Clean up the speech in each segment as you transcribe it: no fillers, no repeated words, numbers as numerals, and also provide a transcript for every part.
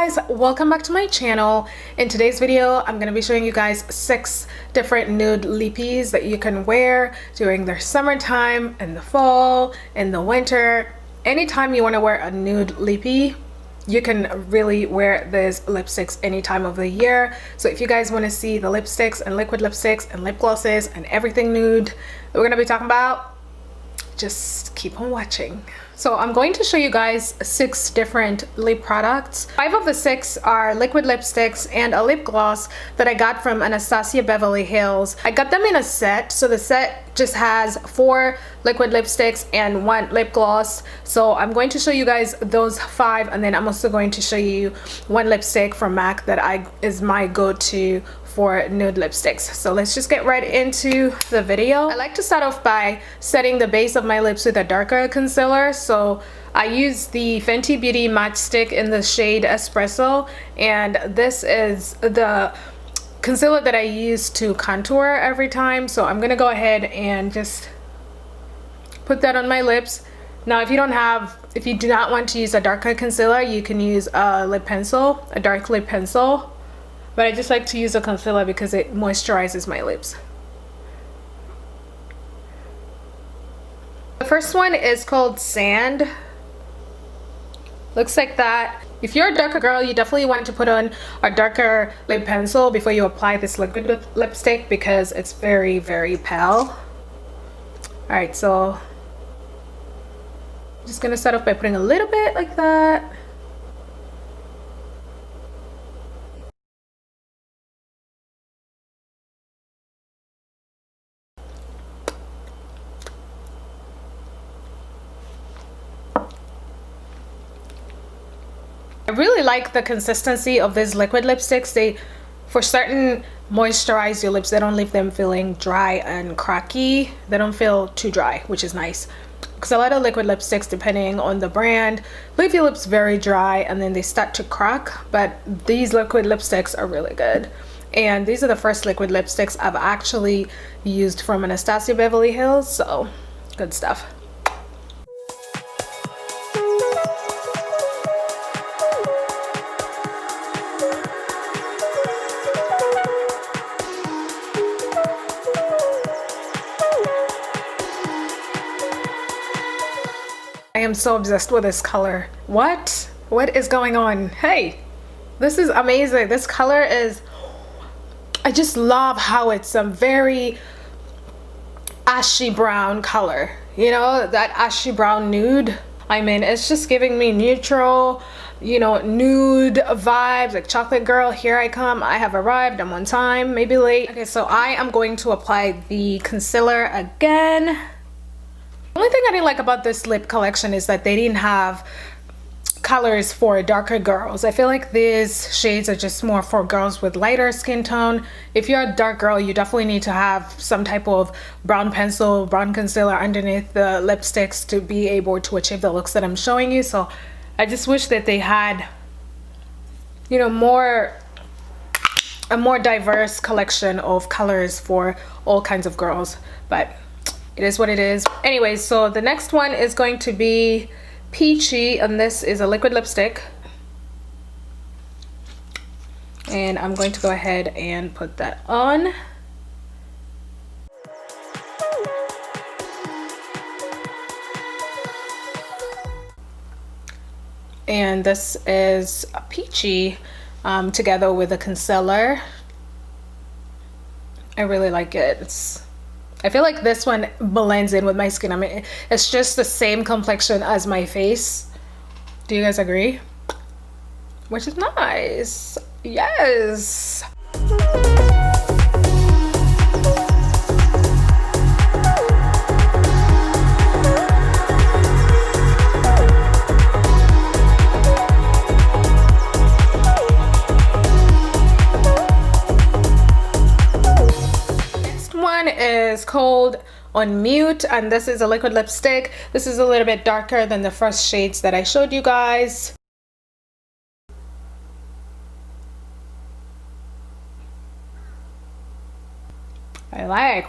guys, welcome back to my channel. In today's video I'm going to be showing you guys 6 different nude lippies that you can wear during the summertime, in the fall, in the winter. Anytime you want to wear a nude lippie, you can really wear these lipsticks any time of the year. So if you guys want to see the lipsticks and liquid lipsticks and lip glosses and everything nude that we're going to be talking about, just keep on watching. So I'm going to show you guys 6 different lip products. 5 of the 6 are liquid lipsticks and a lip gloss that I got from Anastasia Beverly Hills. I got them in a set, so the set just has 4 liquid lipsticks and 1 lip gloss. So I'm going to show you guys those 5, and then I'm also going to show you 1 lipstick from MAC that is my go-to for nude lipsticks. So let's just get right into the video. I like to start off by setting the base of my lips with a darker concealer. So I use the Fenty Beauty Match Stick in the shade Espresso, and this is the concealer that I use to contour every time. So I'm gonna go ahead and just put that on my lips. Now if you do not want to use a darker concealer, you can use a lip pencil, a dark lip pencil. But I just like to use a concealer because it moisturizes my lips. The first one is called Sand. Looks like that. If you're a darker girl, you definitely want to put on a darker lip pencil before you apply this liquid lipstick because it's very, very pale. Alright, so I'm just gonna start off by putting a little bit like that. I really like the consistency of these liquid lipsticks. They, for certain, moisturize your lips. They don't leave them feeling dry and cracky. They don't feel too dry, which is nice. Because a lot of liquid lipsticks, depending on the brand, leave your lips very dry and then they start to crack. But these liquid lipsticks are really good. And these are the first liquid lipsticks I've actually used from Anastasia Beverly Hills. So, good stuff. I am so obsessed with this color. What is going on? Hey, this is amazing. This color is, I just love how it's a very ashy brown color. You know, that ashy brown nude. I mean, it's just giving me neutral, you know, nude vibes, like chocolate girl, here I come. I have arrived. I'm on time, maybe late. Okay, so I am going to apply the concealer again. The only thing I didn't like about this lip collection is that they didn't have colors for darker girls. I feel like these shades are just more for girls with lighter skin tone. If you're a dark girl, you definitely need to have some type of brown pencil, brown concealer underneath the lipsticks to be able to achieve the looks that I'm showing you. So I just wish that they had, you know, a more diverse collection of colors for all kinds of girls. But it is what it is. Anyway, so the next one is going to be Peachy, and this is a liquid lipstick. And I'm going to go ahead and put that on. And this is a Peachy together with a concealer. I really like it. I feel like this one blends in with my skin. I mean, it's just the same complexion as my face. Do you guys agree? Which is nice. Yes. Is called On Mute, and this is a liquid lipstick. This is a little bit darker than the first shades that I showed you guys. I like.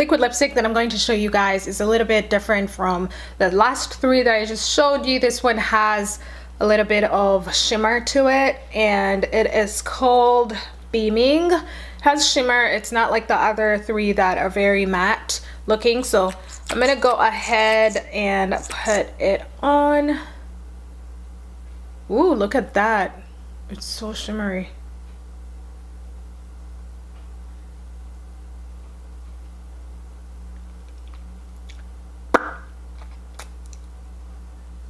liquid lipstick that I'm going to show you guys is a little bit different from the last three that I just showed you. This one has a little bit of shimmer to it, and it is called Beaming. It has shimmer. It's not like the other three that are very matte looking. So I'm gonna go ahead and put it on. Ooh, look at that. It's so shimmery.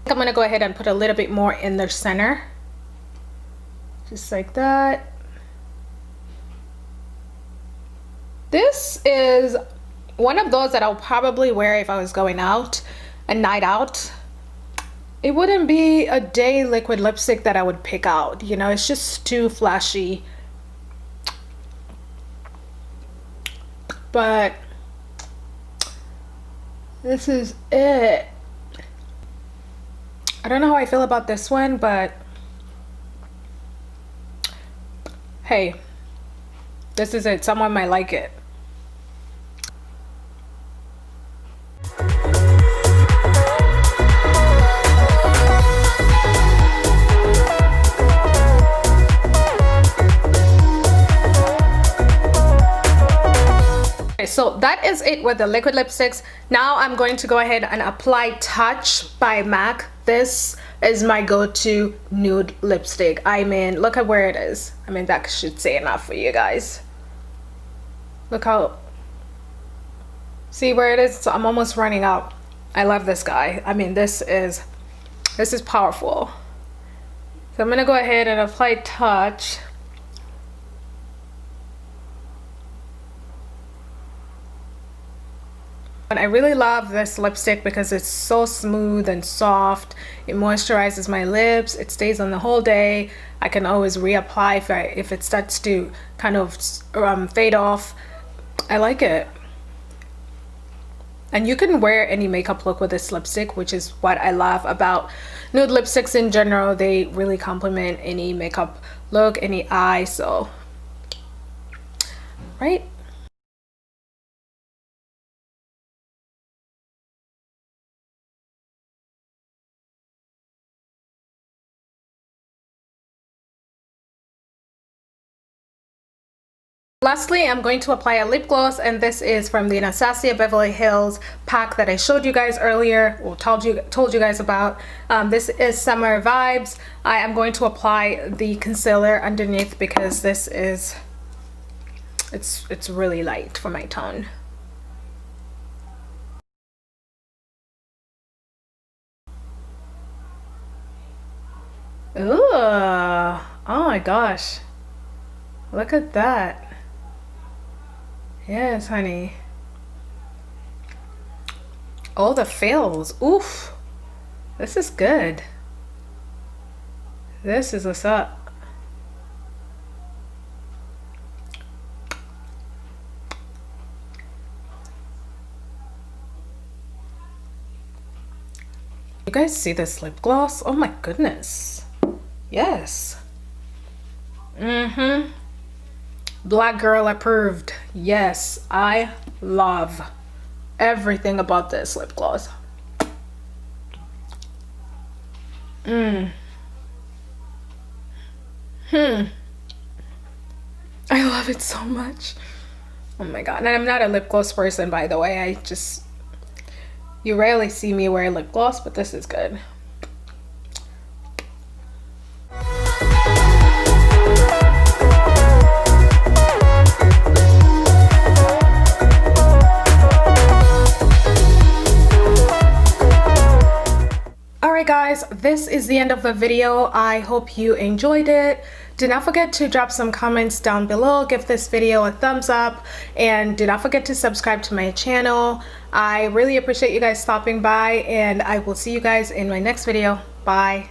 I'm gonna go ahead and put a little bit more in the center. Just like that. This is one of those that I'll probably wear if I was going out, a night out. It wouldn't be a day liquid lipstick that I would pick out, you know, it's just too flashy. But this is it. I don't know how I feel about this one, but hey, this is it. Someone might like it. So that is it with the liquid lipsticks. Now I'm going to go ahead and apply Touch by MAC. This is my go-to nude lipstick. I mean, look at where it is. I mean, that should say enough for you guys. Look how, see where it is? So I'm almost running out. I love this guy. I mean, this is powerful. So I'm gonna go ahead and apply Touch. And I really love this lipstick because it's so smooth and soft. It moisturizes my lips. It stays on the whole day. I can always reapply if it starts to kind of fade off. I like it. And you can wear any makeup look with this lipstick, which is what I love about nude lipsticks in general. They really complement any makeup look, any eye, so right. Lastly, I'm going to apply a lip gloss, and this is from the Anastasia Beverly Hills pack that I showed you guys earlier, or told you guys about. This is Summer Vibes. I am going to apply the concealer underneath because this is, it's really light for my tone. Ooh, oh my gosh, look at that. Yes, honey. Oh, the fills. Oof. This is good. This is what's up. You guys see this lip gloss? Oh my goodness. Yes. Mm-hmm. Black girl approved. Yes, I love everything about this lip gloss. I love it so much. Oh my god. And I'm not a lip gloss person, by the way. You rarely see me wear lip gloss, but this is good. Guys, this is the end of the video. I hope you enjoyed it. Do not forget to drop some comments down below, give this video a thumbs up, and do not forget to subscribe to my channel. I really appreciate you guys stopping by, and I will see you guys in my next video. Bye.